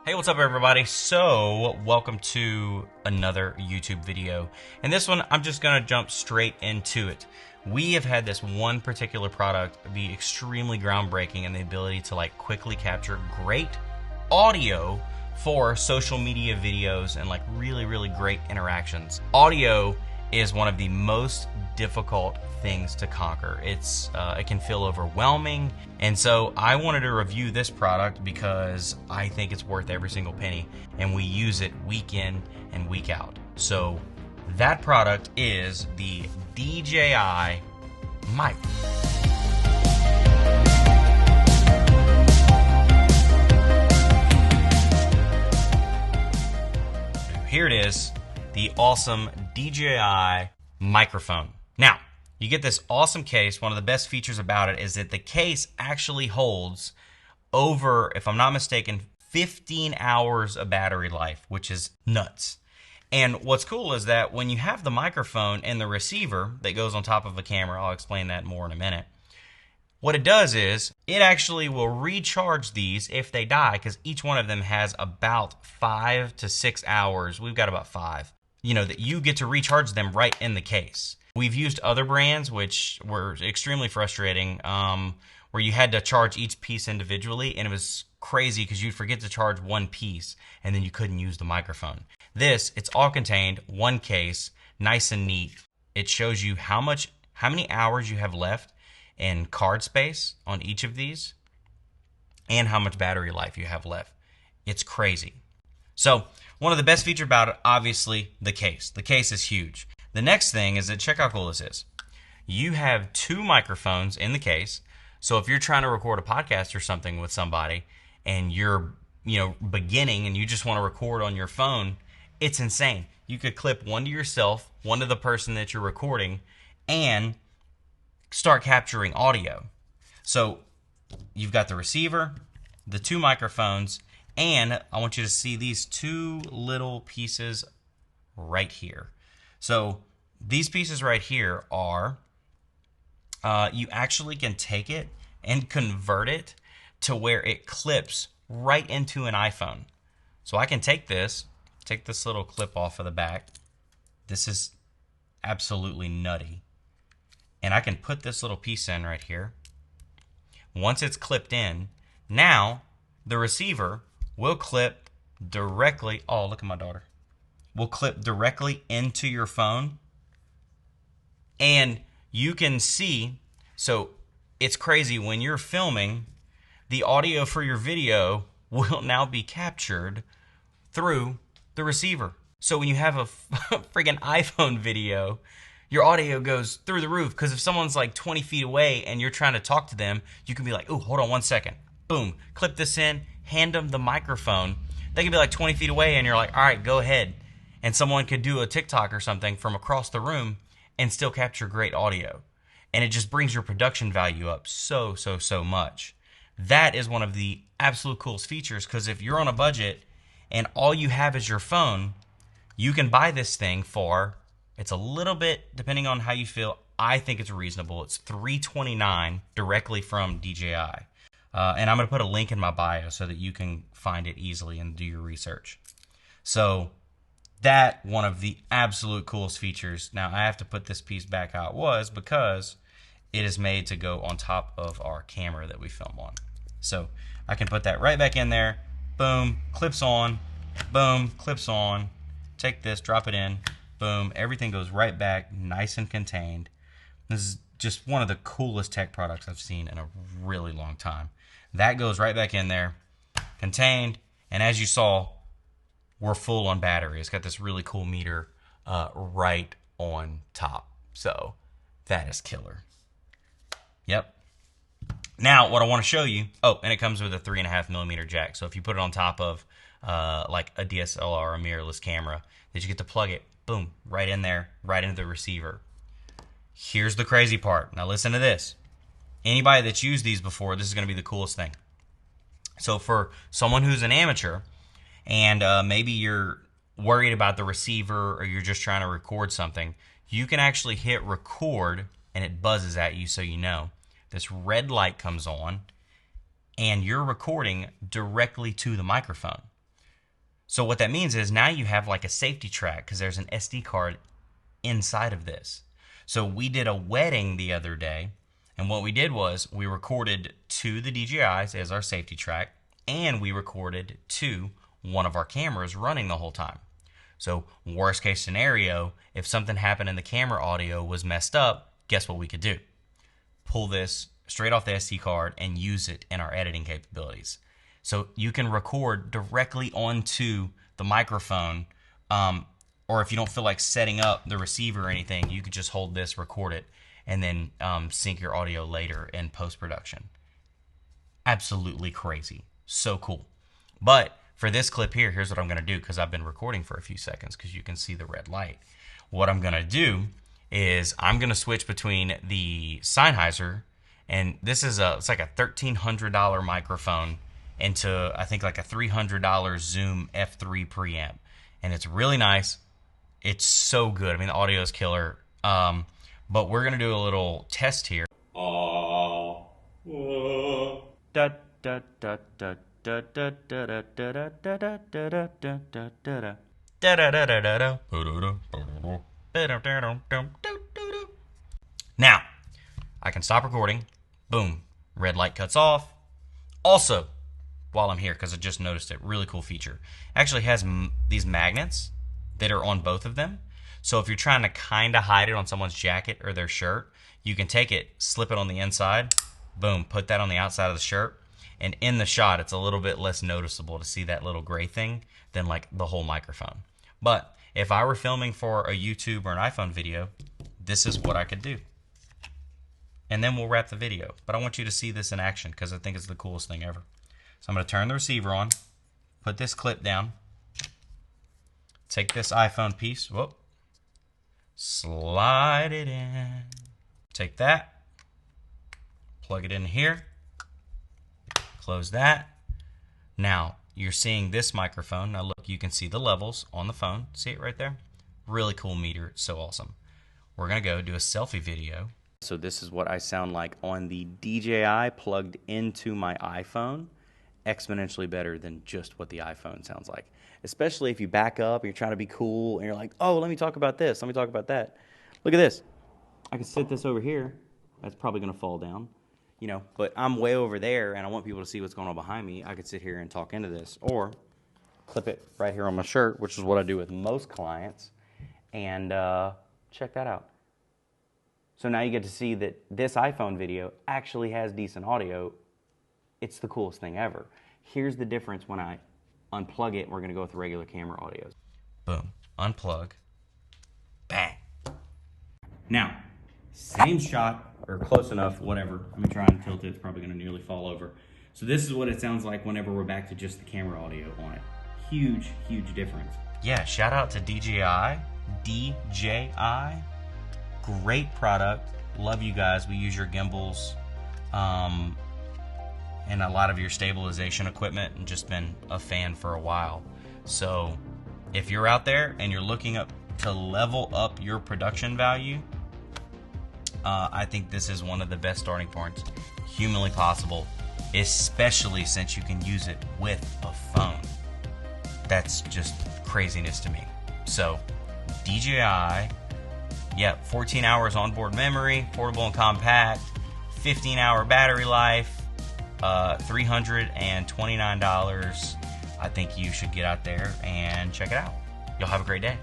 Hey, what's up everybody? So, welcome to another YouTube video. And this one, I'm just gonna jump straight into it. We have had this one particular product be extremely groundbreaking in the ability to quickly capture great audio for social media videos and really great interactions. Audio is one of the most difficult things to conquer. It can feel overwhelming, and so I wanted to review this product because I think it's worth every single penny, and we use it week in and week out. So that product is the DJI mic. Here it is, the awesome DJI Microphone. Now, you get this awesome case. One of the best features about it is that the case actually holds over, if I'm not mistaken, 15 hours of battery life, which is nuts. And what's cool is that when you have the microphone and the receiver that goes on top of a camera, I'll explain that more in a minute, what it does is it actually will recharge these if they die, because each one of them has about 5 to 6 hours. We've got about 5. That you get to recharge them right in the case. We've used other brands which were extremely frustrating, where you had to charge each piece individually, and it was crazy because you'd forget to charge one piece and then you couldn't use the microphone. It's all contained, one case, nice and neat. It shows you how many hours you have left in card space on each of these and how much battery life you have left. It's crazy. So one of the best features about it, obviously, the case. The case is huge. The next thing is that, check how cool this is. You have 2 microphones in the case. So if you're trying to record a podcast or something with somebody and you're, beginning and you just want to record on your phone, it's insane. You could clip one to yourself, one to the person that you're recording, and start capturing audio. So you've got the receiver, the 2 microphones, and I want you to see these 2 little pieces right here. So these pieces right here are, you actually can take it and convert it to where it clips right into an iPhone. So I can take this little clip off of the back. This is absolutely nutty. And I can put this little piece in right here. Once it's clipped in, now the receiver will clip directly, oh, look at my daughter, will clip directly into your phone. And you can see, so it's crazy, when you're filming, the audio for your video will now be captured through the receiver. So when you have a friggin' iPhone video, your audio goes through the roof, because if someone's 20 feet away and you're trying to talk to them, you can be like, oh, hold on 1 second. Boom, clip this in, hand them the microphone. They can be 20 feet away and you're like, all right, go ahead. And someone could do a TikTok or something from across the room and still capture great audio. And it just brings your production value up so much. That is one of the absolute coolest features, because if you're on a budget and all you have is your phone, you can buy this thing for, it's a little bit, depending on how you feel, I think it's reasonable. It's $329 directly from DJI. And I'm going to put a link in my bio so that you can find it easily and do your research. So that, one of the absolute coolest features. Now I have to put this piece back how it was because it is made to go on top of our camera that we film on. So I can put that right back in there. Boom, clips on. Boom, clips on. Take this, drop it in. Boom, everything goes right back, nice and contained. This is just one of the coolest tech products I've seen in a really long time. That goes right back in there, contained, and as you saw, we're full on battery. It's got this really cool meter right on top. So that is killer. Yep. Now, what I want to show you, oh, and it comes with a 3.5mm jack. So if you put it on top of a DSLR or a mirrorless camera, that you get to plug it, boom, right in there, right into the receiver. Here's the crazy part. Now listen to this. Anybody that's used these before, this is going to be the coolest thing. So for someone who's an amateur, and maybe you're worried about the receiver or you're just trying to record something, you can actually hit record and it buzzes at you so you know. This red light comes on and you're recording directly to the microphone. So what that means is now you have like a safety track because there's an SD card inside of this. So we did a wedding the other day, and what we did was we recorded to the DJIs as our safety track, and we recorded to one of our cameras running the whole time. So worst case scenario, if something happened and the camera audio was messed up, guess what we could do? Pull this straight off the SD card and use it in our editing capabilities. So you can record directly onto the microphone, or if you don't feel like setting up the receiver or anything, you could just hold this, record it, and then sync your audio later in post-production. Absolutely crazy. So cool. But for this clip here, here's what I'm going to do, because I've been recording for a few seconds because you can see the red light. What I'm going to do is I'm going to switch between the Sennheiser, and this is it's like a $1,300 microphone, into I think like a $300 Zoom F3 preamp, and it's really nice. It's so good. I mean, the audio is killer. But we're gonna do a little test here. Now, I can stop recording. Boom. Red light cuts off. Also, while I'm here, because I just noticed it, really cool feature. It actually has these magnets that are on both of them. So if you're trying to kind of hide it on someone's jacket or their shirt, you can take it, slip it on the inside, boom, put that on the outside of the shirt, and in the shot, it's a little bit less noticeable to see that little gray thing than like the whole microphone. But if I were filming for a YouTube or an iPhone video, this is what I could do. And then we'll wrap the video. But I want you to see this in action because I think it's the coolest thing ever. So I'm going to turn the receiver on, put this clip down, take this iPhone piece, whoop, slide it in, take that, plug it in here, close that. Now you're seeing this microphone. Now look, you can see the levels on the phone. See it right there? Really cool meter. It's so awesome. We're going to go do a selfie video. So this is what I sound like on the DJI plugged into my iPhone. Exponentially better than just what the iPhone sounds like. Especially if you back up and you're trying to be cool and you're like, oh, let me talk about this, let me talk about that. Look at this. I can sit this over here. That's probably going to fall down, you know, but I'm way over there and I want people to see what's going on behind me. I could sit here and talk into this, or clip it right here on my shirt, which is what I do with most clients, and check that out. So now you get to see that this iPhone video actually has decent audio. It's the coolest thing ever. Here's the difference when I unplug it. We're going to go with regular camera audio. Boom. Unplug. Bang. Now, same shot, or close enough, whatever. Let me try and tilt it. It's probably going to nearly fall over. So this is what it sounds like whenever we're back to just the camera audio on it. Huge, huge difference. Yeah, shout out to DJI. DJI. Great product. Love you guys. We use your gimbals. And a lot of your stabilization equipment, and just been a fan for a while. So if you're out there and you're looking up to level up your production value, I think this is one of the best starting points humanly possible, especially since you can use it with a phone. That's just craziness to me. So DJI, yeah, 14 hours onboard memory, portable and compact, 15-hour battery life, $329. I think you should get out there and check it out. Y'all have a great day.